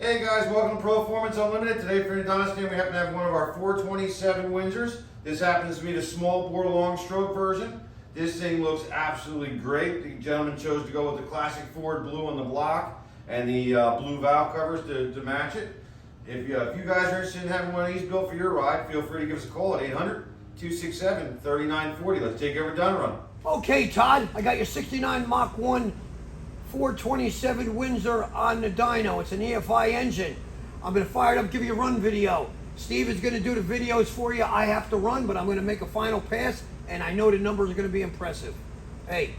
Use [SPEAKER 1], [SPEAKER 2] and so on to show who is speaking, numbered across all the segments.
[SPEAKER 1] Hey guys, welcome to Proformance Unlimited. Today for Dyno, we happen to have one of our 427 Windsors. This happens to be the small bore long stroke version. This thing looks absolutely great. The gentleman chose to go with the classic Ford blue on the block and the blue valve covers to match it. If you guys are interested in having one of these built for your ride, feel free to give us a call at 800-267-3940. Let's take over Dyno run.
[SPEAKER 2] Okay, Todd, I got your 69 Mach 1 427 Windsor on the dyno. It's an EFI engine. I'm going to fire it up, give you a run video. Steve is going to do the videos for you. I have to run, but I'm going to make a final pass, and I know the numbers are going to be impressive. Hey,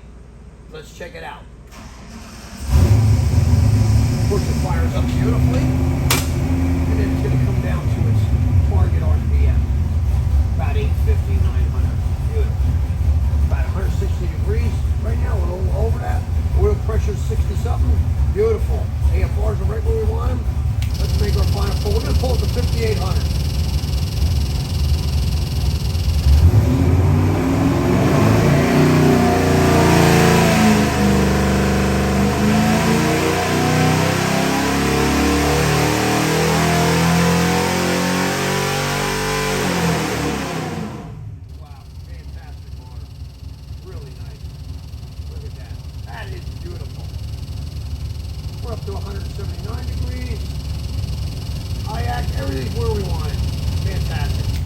[SPEAKER 2] let's check it out. Of course, it fires up beautifully, and then it's going to come down to its target RPM. About 850, 900. Beautiful. About 160 degrees right now, a little over that. Oil pressure 60 something. Beautiful. AFRs are right where we want them. Let's make our final pull. We're going to pull it to 5,800. Wow, fantastic motor. Really nice. Look at that. That is beautiful. We're up to 179 degrees. Kayak, everything's where we want it. Fantastic.